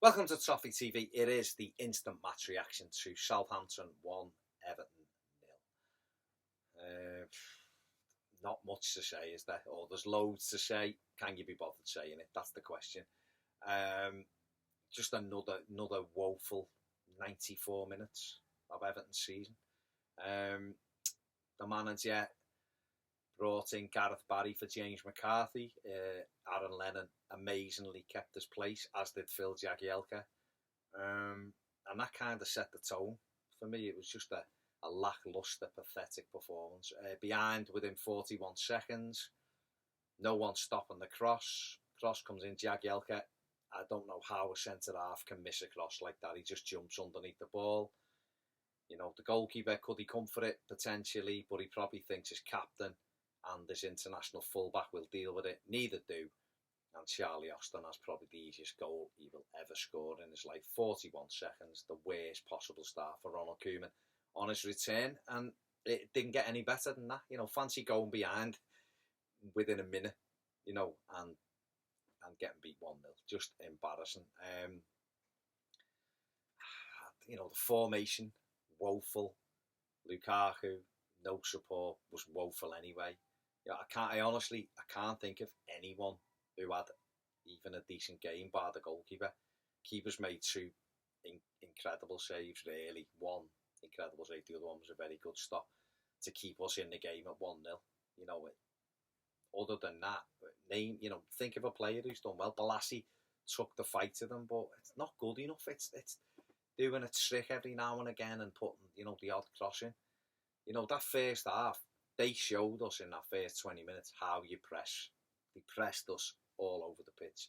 Welcome to Toffee TV. It is the instant match reaction to Southampton 1, Everton 0. Not much to say, is there? Or there's loads to say. Can you be bothered saying it? That's the question. Just another woeful 94 minutes of Everton's season. The manager brought in Gareth Barry for James McCarthy. Aaron Lennon amazingly kept his place, as did Phil Jagielka. And that kind of set the tone for me. It was just a lacklustre, pathetic performance. Behind within 41 seconds, no one stopping the cross. Cross comes in, Jagielka. I don't know how a centre-half can miss a cross like that. He just jumps underneath the ball. You know, the goalkeeper, could he come for it? Potentially, but he probably thinks his captain and this international fullback will deal with it. Neither do. And Charlie Austin has probably the easiest goal he will ever score in his life. 41 seconds, the worst possible start for Ronald Koeman on his return. And it didn't get any better than that. You know, fancy going behind within a minute, you know, and getting beat 1-0. Just embarrassing. You know, the formation, woeful. Lukaku, no support, was woeful anyway. Yeah, I honestly can't think of anyone who had even a decent game bar the goalkeeper. Keeper's made two incredible saves, really. One incredible save, the other one was a very good stop to keep us in the game at 1-0. You know, other than that, think of a player who's done well. Balassi took the fight to them, but it's not good enough. It's doing a trick every now and again and putting, the odd cross in. You know, that first half, they showed us in that first 20 minutes how you press. They pressed us all over the pitch.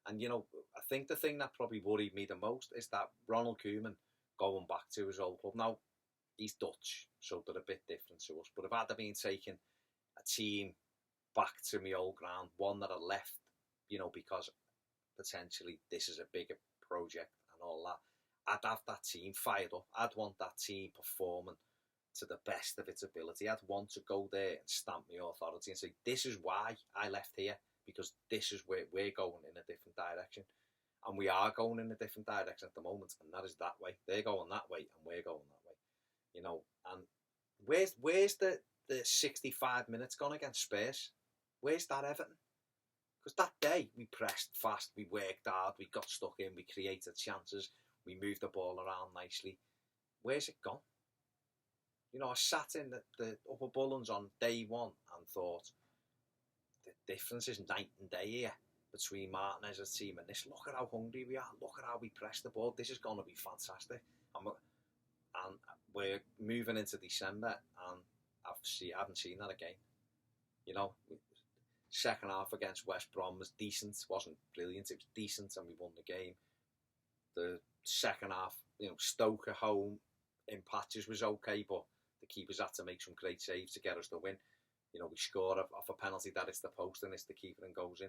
And, I think the thing that probably worried me the most is that Ronald Koeman going back to his old club. Now, he's Dutch, so they're a bit different to us. But if I'd have been taking a team back to my old ground, one that I left, because potentially this is a bigger project and all that, I'd have that team fired up. I'd want that team performing to the best of its ability. I'd want to go there and stamp my authority and say, this is why I left here, because this is where we're going in a different direction. And we are going in a different direction at the moment, and that is that way. They're going that way, and we're going that way. And where's the 65 minutes gone against Spurs? Where's that Everton? Because that day, we pressed fast, we worked hard, we got stuck in, we created chances, we moved the ball around nicely. Where's it gone? I sat in the Upper Bullens on day one and thought, the difference is night and day here between Martinez's team and this. Look at how hungry we are. Look at how we press the ball. This is going to be fantastic. And we're moving into December, and I haven't seen that again. Second half against West Brom was decent. It wasn't brilliant. It was decent, and we won the game. The second half, Stoke at home in patches was okay, but the keepers had to make some great saves to get us the win. We score off a penalty that hits the post and it's the keeper and goes in.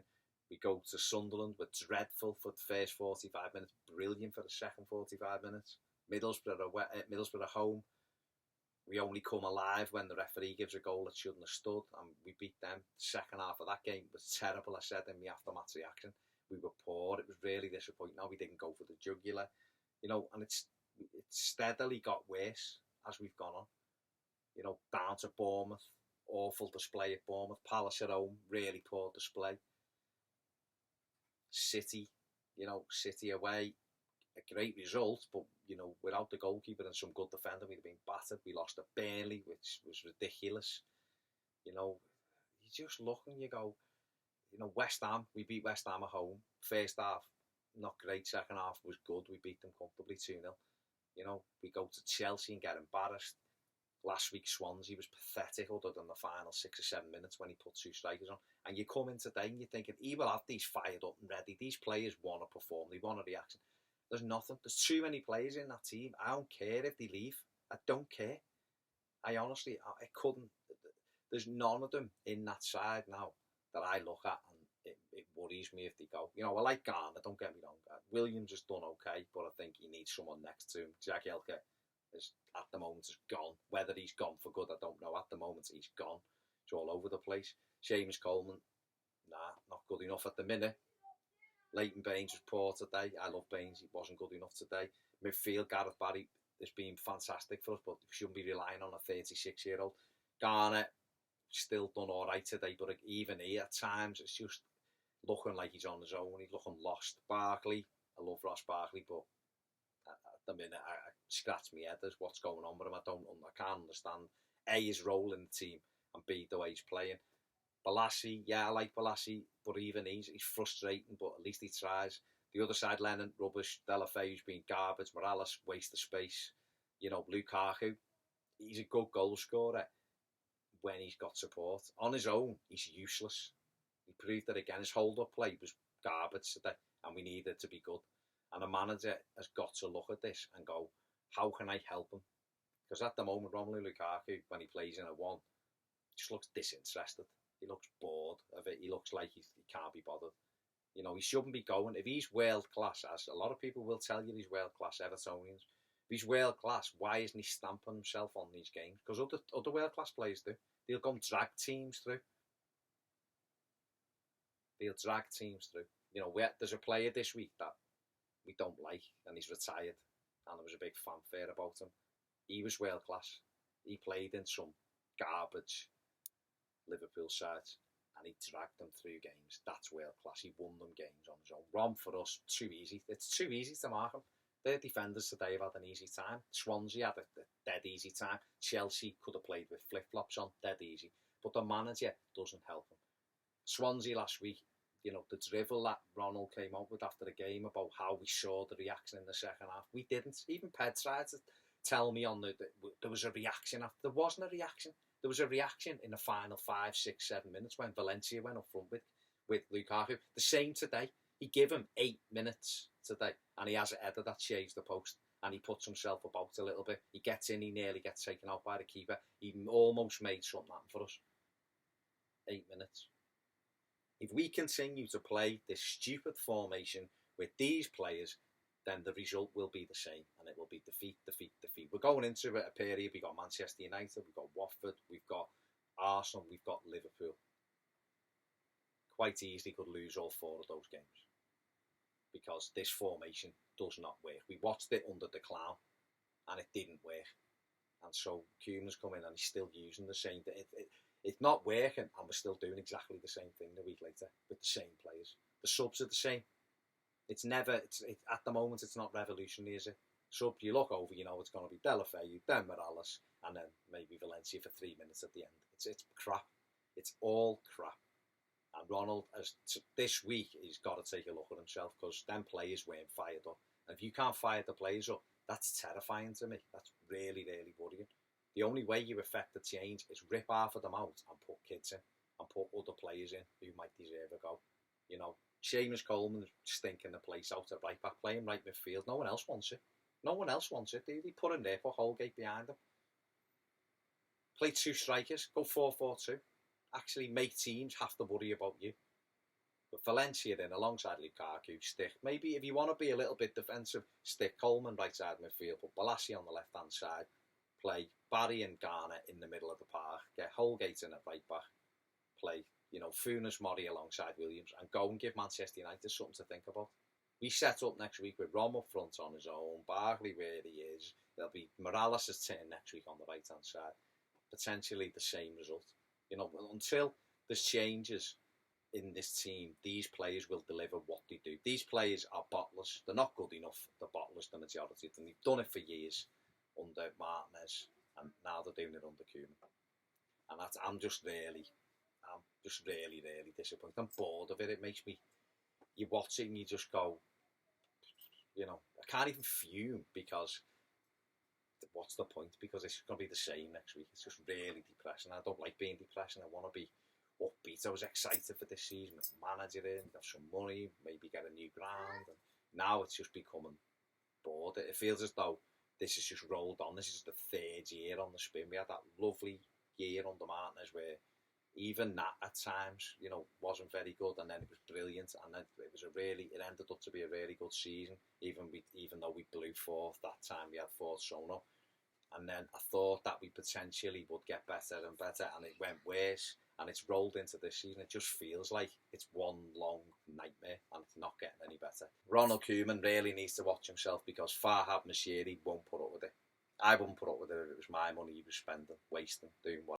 We go to Sunderland, we're dreadful for the first 45 minutes, brilliant for the second 45 minutes. Middlesbrough at home, we only come alive when the referee gives a goal that shouldn't have stood, and we beat them. The second half of that game was terrible, I said in my aftermatch reaction. We were poor, it was really disappointing. Now we didn't go for the jugular, and it's steadily got worse as we've gone on. Down to Bournemouth, awful display at Bournemouth. Palace at home, really poor display. City away, a great result, but without the goalkeeper and some good defender, we'd have been battered. We lost at Burnley, which was ridiculous. You just look and you go, West Ham, we beat West Ham at home. First half, not great. Second half was good. We beat them comfortably 2-0. We go to Chelsea and get embarrassed. Last week, Swansea was pathetic, other than the final 6 or 7 minutes when he put two strikers on. And you come in today and you're thinking, he will have these fired up and ready. These players want to perform. They want a reaction. There's nothing. There's too many players in that team. I don't care if they leave. I don't care. I honestly, I couldn't. There's none of them in that side now that I look at, and it worries me if they go. I like Garner, don't get me wrong. Williams has done okay, but I think he needs someone next to him. Jagielka is, at the moment, is gone. Whether he's gone for good, I don't know. At the moment, he's gone. It's all over the place. James Coleman, not good enough at the minute. Leighton Baines was poor today. I love Baines. He wasn't good enough today. Midfield, Gareth Barry has been fantastic for us, but we shouldn't be relying on a 36-year-old. Garner still done all right today, but even he at times it's just looking like he's on his own. He's looking lost. Barkley, I love Ross Barkley, but at the minute I scratch my head as what's going on with him. I can't understand A, his role in the team, and B, the way he's playing. Balassi, yeah, I like Balassi, but even he's frustrating, but at least he tries. The other side, Lennon, rubbish. Delafeu's been garbage. Morales, waste of space. You know, Lukaku, he's a good goal scorer when he's got support. On his own, he's useless. He proved it again. His hold-up play was garbage today, and we need it to be good. And the manager has got to look at this and go, how can I help him? Because at the moment, Romelu Lukaku, when he plays in a one, just looks disinterested. He looks bored of it. He looks like he can't be bothered. You know, he shouldn't be going. If he's world class, as a lot of people will tell you he's world class, Evertonians, if he's world class, why isn't he stamping himself on these games? Because other world class players do. They'll go and drag teams through. They'll drag teams through. You know, there's a player this week that we don't like, and he's retired, and there was a big fanfare about him. He was world class. He played in some garbage Liverpool sides, and he dragged them through games. That's world class. He won them games on his own. Rom, for us, too easy. It's too easy to mark him. Their defenders today have had an easy time. Swansea had a dead easy time. Chelsea could have played with flip-flops on, dead easy. But the manager doesn't help him. Swansea last week, you know, the drivel that Ronald came up with after the game about how we saw the reaction in the second half. We didn't. Even Ped tried to tell me there was a reaction. There wasn't a reaction. There was a reaction in the final 5, 6, 7 minutes when Valencia went up front with Lukaku. The same today. He gave him 8 minutes today, and he has a header that shaves the post, and he puts himself about a little bit. He gets in, he nearly gets taken out by the keeper. He almost made something happen for us. 8 minutes. If we continue to play this stupid formation with these players, then the result will be the same, and it will be defeat, defeat, defeat. We're going into a period. We've got Manchester United, we've got Watford, we've got Arsenal, we've got Liverpool. Quite easily could lose all 4 of those games because this formation does not work. We watched it under the clown, and it didn't work. And so Koeman's come in, and he's still using the same thing. It's not working, and we're still doing exactly the same thing a week later with the same players. The subs are the same. At the moment, it's not revolutionary, is it? Sub, you look over, you know it's going to be Delafeu, then Morales, and then maybe Valencia for 3 minutes at the end. It's crap. It's all crap. And Ronald, this week, he's got to take a look at himself because them players weren't fired up. And if you can't fire the players up, that's terrifying to me. That's really, really worrying. The only way you affect the change is rip half of them out and put kids in and put other players in who might deserve a go. You know, Seamus Coleman's stinking the place out at right back, playing right midfield. No one else wants it. No one else wants it. They put him there, put Holgate behind him. Play 2 strikers, go 4-4-2. Actually make teams have to worry about you. But Valencia then, alongside Lukaku, stick. Maybe if you want to be a little bit defensive, stick Coleman right side midfield, put Balassi on the left-hand side, play Barry and Garner in the middle of the park, get Holgate in at right back, play, you know, Funes Mori alongside Williams, and go and give Manchester United something to think about. We set up next week with Rom up front on his own, Barkley where he is, there'll be Morales' turn next week on the right-hand side, potentially the same result. You know, until there's changes in this team, these players will deliver what they do. These players are bottlers. They're not good enough. They're bottlers, the majority of them. They've done it for years under Martinez, and now they're doing it under Koeman. And I'm just really disappointed. I'm bored of it. It makes me, you watch it and you just go, you know, I can't even fume because what's the point? Because it's going to be the same next week. It's just really depressing. I don't like being depressing. I want to be upbeat. I was excited for this season. Manager in, have some money, maybe get a new ground. And now it's just becoming bored. It feels as though this has just rolled on. This is the 3rd year on the spin. We had that lovely year under Martinez where even that at times, you know, wasn't very good, and then it was brilliant, and then it ended up to be a really good season, even though we blew 4th that time. We had 4th shown up. And then I thought that we potentially would get better and better, and it went worse. and it's rolled into this season. It just feels like it's one long nightmare, and it's not getting any better. Ronald Koeman really needs to watch himself, because Farhad Moshiri won't put up with it. I wouldn't put up with it if it was my money he was spending, wasting, doing what